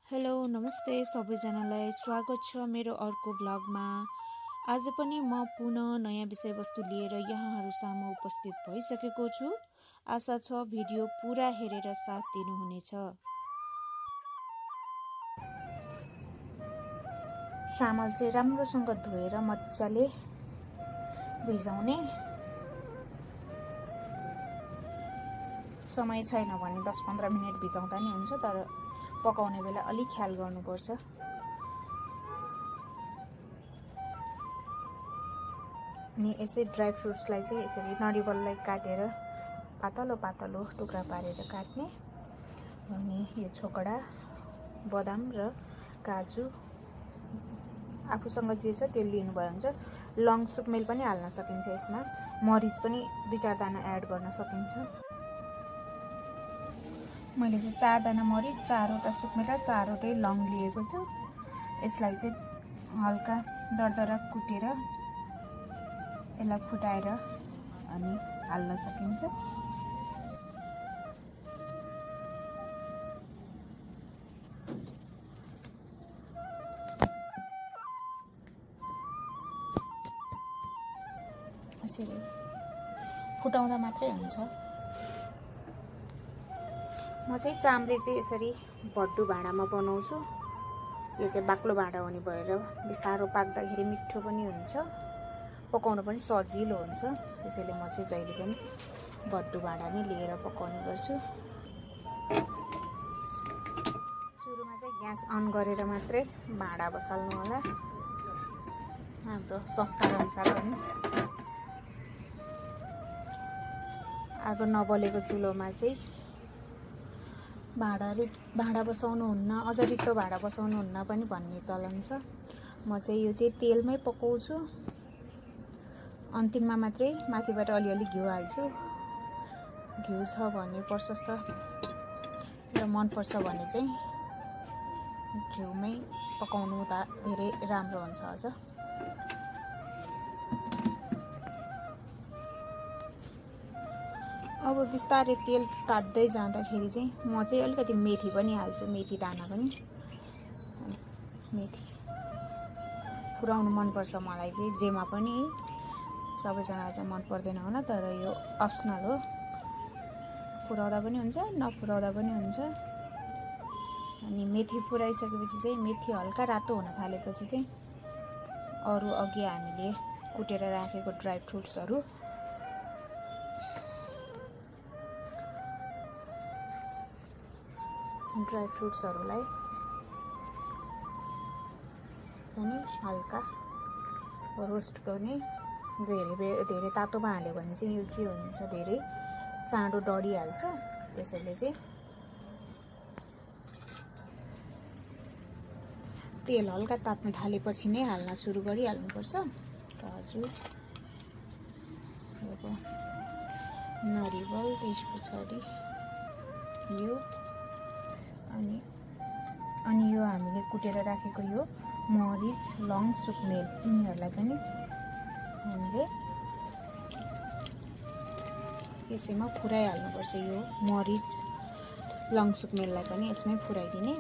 Hello नमस्ते सबैजनालाई स्वागत छ मेरो अर्को भ्लगमा। आज पनि म पुनः नयाँ विषयवस्तु लिएर यहाँहरू सामु उपस्थित भइसकेको छु। आशा छ भिडियो पुरा हेरेर साथ दिनुहुनेछ। चामल चाहिँ राम्रोसँग धोएर मजाले भिजाउने। समय छैन भने 10-15 मिनेट भिजाउँदा नि हुन्छ, तर पकाउने बेला अलि ख्याल गर्नुपर्छ। अनि यसै ड्राई फ्रुट्सलाई चाहिँ यसरी नरिवललाई काटेर पातलो पातलो टुक्रा पारेर काट्ने। अनि यो छोकडा बदाम र काजु आफूसँग जे छ त्यो लिनुभयो हुन्छ। लङ सुकमेल पनि हाल्न सकिन्छ, यसमा मरिच पनि 2-4 दाना एड गर्न सकिन्छ। मैले चाहिँ 4 दाना मरिच, 4वटा सुकमेल र 4वटै लङ लिएको छु। यसलाई चाहिँ हल्का दरदरा कुटेर यसलाई फुटाएर अनि हाल्न सकिन्छ। यसरी फुटाउँदा मात्रै हुन्छ। म चाहिँ चाम्रे चाहिँ यसरी भड्डु भाँडामा बनाउँछु। यो चाहिँ बाक्लो भाँडा हुने भएर बिस्तारो पाक्दाखेरि मिठो पनि हुन्छ, पकाउन पनि सजिलो हुन्छ। त्यसैले म चाहिँ जहिले पनि भड्डु भाँडा नै लिएर पकाउने गर्छु। सुरुमा चाहिँ ग्यास अन गरेर मात्रै भाँडा बसाल्नु होला, हाम्रो संस्कार अनुसार पनि। आगो नबलेको चुलोमा चाहिँ भाँडा बसाउनुहुन्न, अझ रित्तो भाँडा बसाउनुहुन्न पनि भन्ने चलन छ। म चाहिँ यो चाहिँ तेलमै पकाउँछु। अन्तिममा मात्रै माथिबाट अलिअलि घिउ हाल्छु। घिउ छ भने प्रशस्त र मनपर्छ भने चाहिँ घिउमै पकाउनु त धेरै राम्रो हुन्छ अझ। अब बिस्तारै तेल तात्दै जाँदाखेरि चाहिँ म चाहिँ अलिकति मेथी पनि हाल्छु, मेथी दाना पनि। मेथी फुराउनु मनपर्छ मलाई चाहिँ, जेमा पनि। सबैजनालाई चाहिँ मन पर्दैन होला, तर यो अप्सनल हो। फुराउँदा पनि हुन्छ, नफुराउँदा पनि हुन्छ। अनि मेथी फुराइसकेपछि चाहिँ मेथी हल्का रातो हुन थालेपछि चाहिँ अरू अघि हामीले कुटेर राखेको ड्राई फ्रुट्सहरू लाई पनि हल्का रोस्ट गर्ने। धेरै तातोमा हाल्यो भने चाहिँ यो के हुन्छ, धेरै चाँडो डढिहाल्छ। त्यसैले चाहिँ तेल हल्का तात्न थालेपछि नै हाल्न सुरु गरिहाल्नुपर्छ। काजु, नरिवल, त्यस पछाडि यो अनि यो हामीले कुटेर राखेको यो मरिच, लङ, सुकमेल, यिनीहरूलाई पनि हामीले यसैमा फुराइहाल्नुपर्छ। यो मरिच, लङ, सुकमेललाई पनि यसमै फुराइदिने।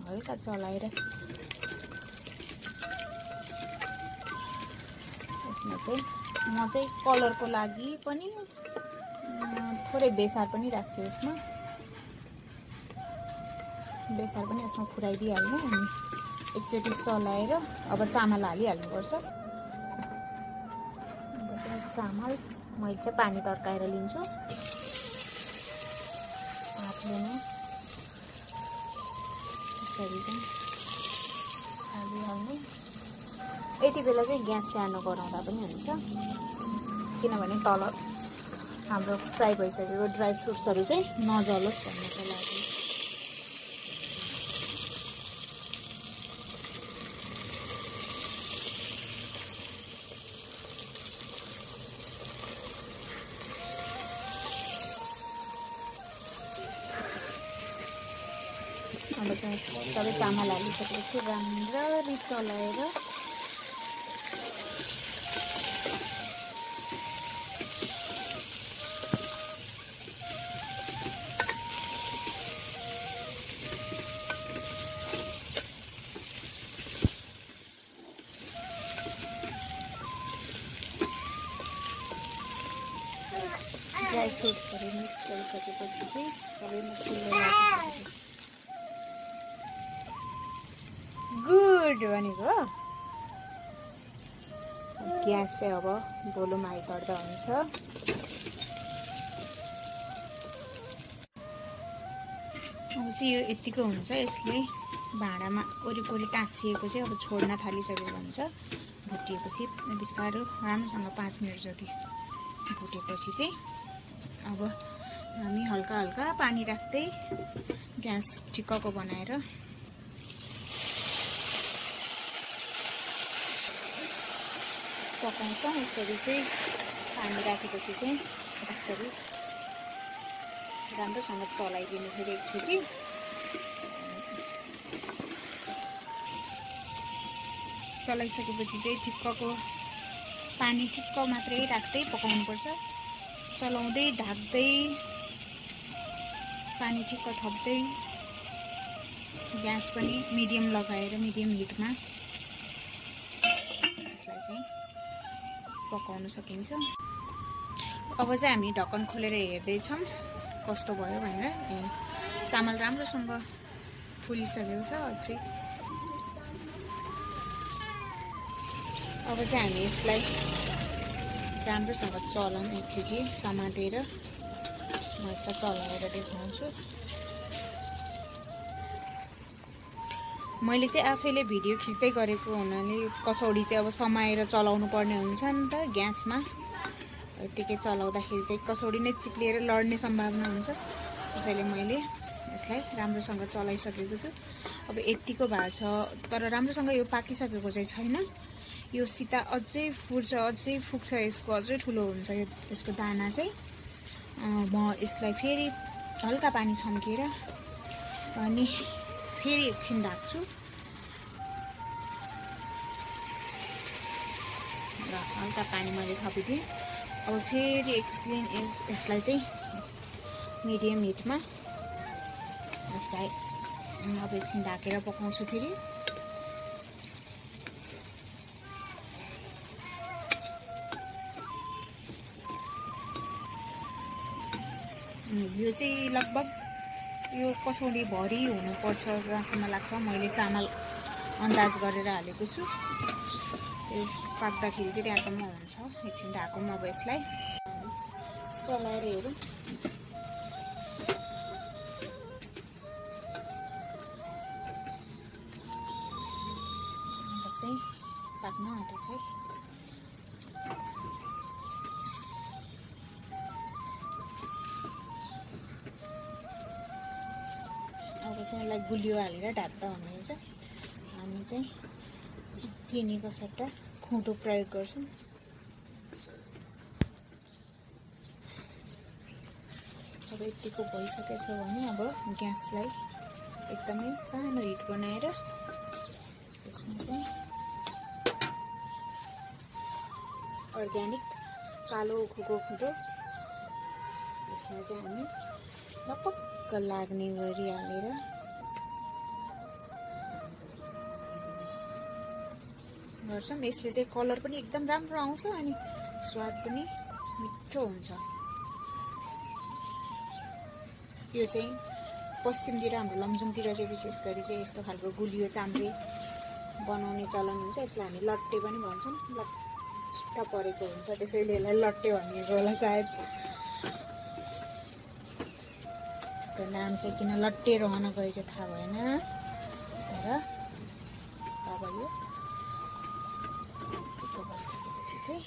हल्का चलाएर यसमा चाहिँ म चाहिँ कलरको लागि पनि थोरै बेसार पनि राख्छु। यसमा बेसार पनि यसमा फुराइदिइहाल्ने। अनि एकचोटि चलाएर अब चामल हालिहाल्नुपर्छ। चामल मैले चाहिँ पानी तर्काएर लिन्छु हातले नै। यसरी चाहिँ हालिहाल्ने। यति बेला चाहिँ ग्यास सानो गराउँदा पनि हुन्छ, किनभने तल हाम्रो फ्राई भइसकेको ड्राई फ्रुट्सहरू चाहिँ नजलोस् भन्नको लागि। अब चाहिँ सबै चामल हालिसकेपछि राम्ररी चलाएर गरिसकेपछि चाहिँ सबैमा चुलो लागिसकेपछि गुड भनेको हो। ग्यास चाहिँ अब भोलुम हाई गर्दा हुन्छ। अब चाहिँ यो यतिको हुन्छ। यसले भाँडामा वरिपरि टाँसिएको चाहिँ अब छोड्न थालिसकेको हुन्छ। भुटिएपछि बिस्तारो राम्रोसँग 5 मिनट जति भुटेपछि चाहिँ अब हामी हल्का हल्का पानी राख्दै ग्यास ठिक्कको बनाएर पकाउँछौँ। यसरी चाहिँ पानी राखेपछि चाहिँ यसरी राम्रोसँग चलाइदिनु फेरि एकचोटि। चलाइसकेपछि चाहिँ ठिक्कको पानी ठिक्क मात्रै राख्दै पकाउनुपर्छ। चलाउँदै ढाक्दै पानी ठिक्क थप्दै ग्यास पनि मिडियम लगाएर मिडियम हिटमा यसलाई चाहिँ पकाउन सकिन्छ। अब चाहिँ हामी ढक्कन खोलेर हेर्दैछौँ कस्तो भयो भनेर। चामल राम्रोसँग फुलिसकेको छ अझै। अब चाहिँ हामी यसलाई राम्रोसँग चलाउँ एकचोटि समातेर म यसलाई चलाएर देखाउँछु। मैले चाहिँ आफैले भिडियो खिच्दै गरेको हुनाले कसौडी चाहिँ अब समाएर चलाउनु पर्ने हुन्छ नि त ग्यासमा। यतिकै चलाउँदाखेरि चाहिँ कसौडी नै चिप्लिएर लड्ने सम्भावना हुन्छ। त्यसैले मैले यसलाई राम्रोसँग चलाइसकेको छु। अब यतिको भएको छ तर राम्रोसँग यो पाकिसकेको चाहिँ छैन। यो सिता अझै फुट्छ, अझै फुक्छ, यसको अझै ठुलो हुन्छ यसको दाना चाहिँ। म यसलाई फेरि हल्का पानी छम्केर अनि फेरि एकछिन ढाक्छु र हल्का पानी मैले थपिदिएँ। अब फेरि एकछिन यसलाई चाहिँ मिडियम हिटमा यसलाई अब एकछिन ढाकेर पकाउँछु फेरि। यो चाहिँ लगभग यो कसौडी भरि हुनुपर्छ जहाँसम्म लाग्छ। मैले चामल अन्दाज गरेर हालेको छु। यो पाक्दाखेरि चाहिँ त्यहाँसम्म हुन्छ। एकछिन ढाकौँ अब यसलाई चलाएर हेरौँ। अन्त चाहिँ पाक्न आँटेछ है। अब चाहिँ यसलाई गुलियो हालेर ढाक्दा हुने रहेछ। हामी चाहिँ चिनीको सट्टा खुँदो प्रयोग गर्छौँ। अब यतिको भइसकेछ भने अब ग्यासलाई एकदमै सानो हिट बनाएर यसमा चाहिँ अर्ग्यानिक कालो उखुको खुँदो यसमा चाहिँ हामी लपक्क लाग्ने गरी हालेर गर्छौँ। यसले चाहिँ कलर पनि एकदम राम्रो आउँछ अनि स्वाद पनि मिठो हुन्छ। यो चाहिँ पश्चिमतिर हाम्रो लमजुङतिर चाहिँ विशेष गरी चाहिँ यस्तो खालको गुलियो चाम्रे बनाउने चलन हुन्छ। यसलाई हामी लट्टे पनि भन्छौँ। लट्ट परेको हुन्छ त्यसैले यसलाई लट्टे भनिएको होला सायद। यसको नाम चाहिँ किन लट्टे रहन गयो चाहिँ थाहा भएन। तर अब यो भइसकेपछि चाहिँ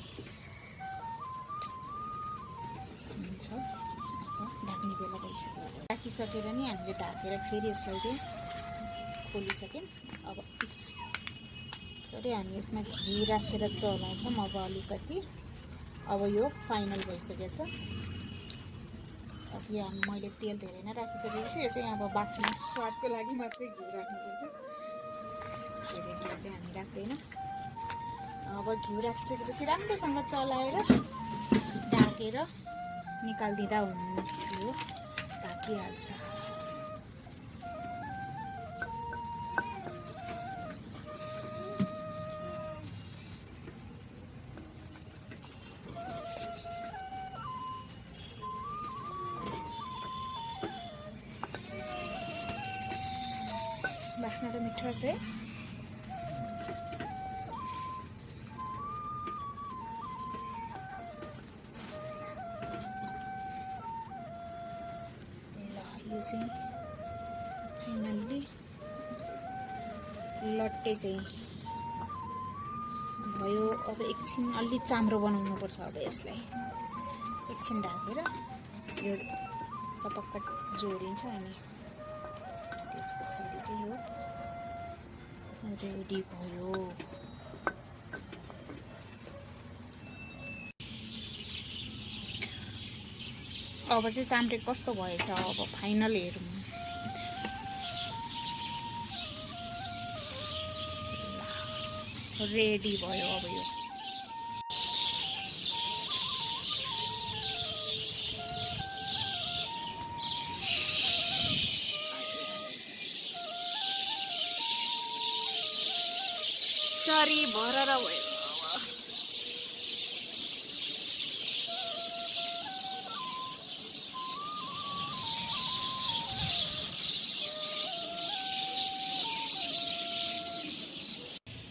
हुन्छ। ढाक्ने बेला भइसक्यो। राखिसकेर नि हामीले ढाकेर फेरि यसलाई चाहिँ खोलिसक्यौँ। अब फेरि हामी यसमा घिउ राखेर चलाउँछौँ अब अलिकति। अब यो फाइनल भइसकेको छ। अब यो मैले तेल धेरै नै राखिसकेको छु। यो चाहिँ अब बास्ना स्वादको लागि मात्रै घिउ राख्नुपर्छ। धेरै घिउ चाहिँ हामी राख्दैन। अब घिउ राखिसकेपछि राम्रोसँग चलाएर ढाकेर निकालिदिँदा हुने पाकिहाल्छ। वासना त मिठो छ है। यो चाहिँ फाइनल्ली लट्टे चाहिँ भयो। अब एकछिन अलि चाम्रो बनाउनु पर्छ। अब यसलाई एकछिन ढाकेर यो टपक्क जोडिन्छ अनि त्यस पछाडि चाहिँ यो रेडी भयो। अब चाहिँ चाम्रे कस्तो भएछ अब फाइनल हेरौँ। रेडी भयो अब यो। चरी भरेर भयो।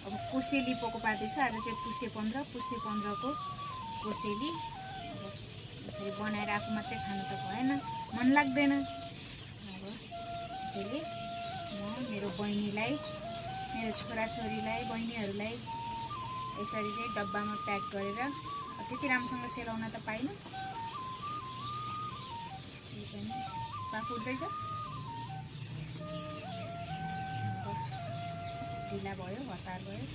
अब कोसेली पोको पार्दैछ। आज चाहिँ पुसे 15 को कोसेली। अब यसरी बनाएर आफू मात्रै खानु त भएन, मन लाग्दैन। अब त्यसैले म मेरो बहिनीलाई, मेरो छोराछोरीलाई, बहिनीहरूलाई यसरी चाहिँ डब्बामा प्याक गरेर, त्यति राम्रोसँग सेलाउन त पाइनँ, त्यही पनि पाक उठ्दैछ। ढिला भयो, हतार भयो।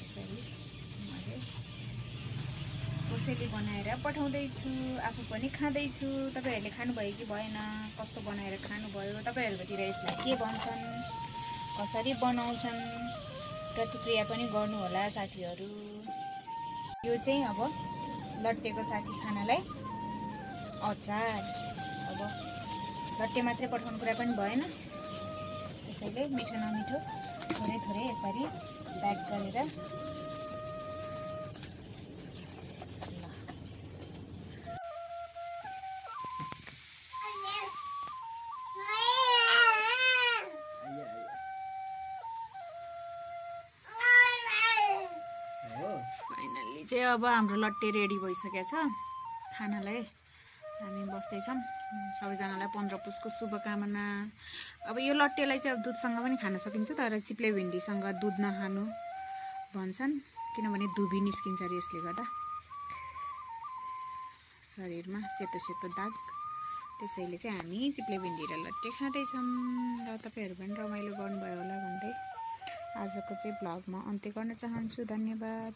यसरी मैले कोसेली बनाएर पठाउँदैछु, आफू पनि खाँदैछु। तपाईँहरूले खानुभयो कि भएन, कस्तो बनाएर खानुभयो, तपाईँहरूकोतिर यसलाई के भन्छन्, कसरी बनाउँछन्, प्रतिक्रिया पनि गर्नुहोला साथीहरू। यो चाहिँ अब लट्टेको साथी खानालाई अचार। अब लट्टे मात्रै पठाउनु कुरा पनि भएन, त्यसैले मिठो नमिठो थोरै थोरै यसरी प्याक गरेर फाइनल्ली चाहिँ अब हाम्रो लट्टे रेडी भइसकेको छ। खानालाई हामी बस्दैछौँ। सबैजनालाई 15 पुसको शुभकामना। अब यो लट्टेलाई चाहिँ अब दुधसँग पनि खान सकिन्छ, तर चिप्ले भिन्डीसँग दुध नखानु भन्छन्, किनभने धुबी निस्किन्छ अरे यसले गर्दा शरीरमा सेतो सेतो दाग। त्यसैले चाहिँ हामी चिप्ले भिन्डी र लट्टे खाँदैछौँ। र तपाईँहरू पनि रमाइलो गर्नुभयो होला भन्दै आजको चाहिँ भ्लगमा अन्त्य गर्न चाहन्छु। धन्यवाद।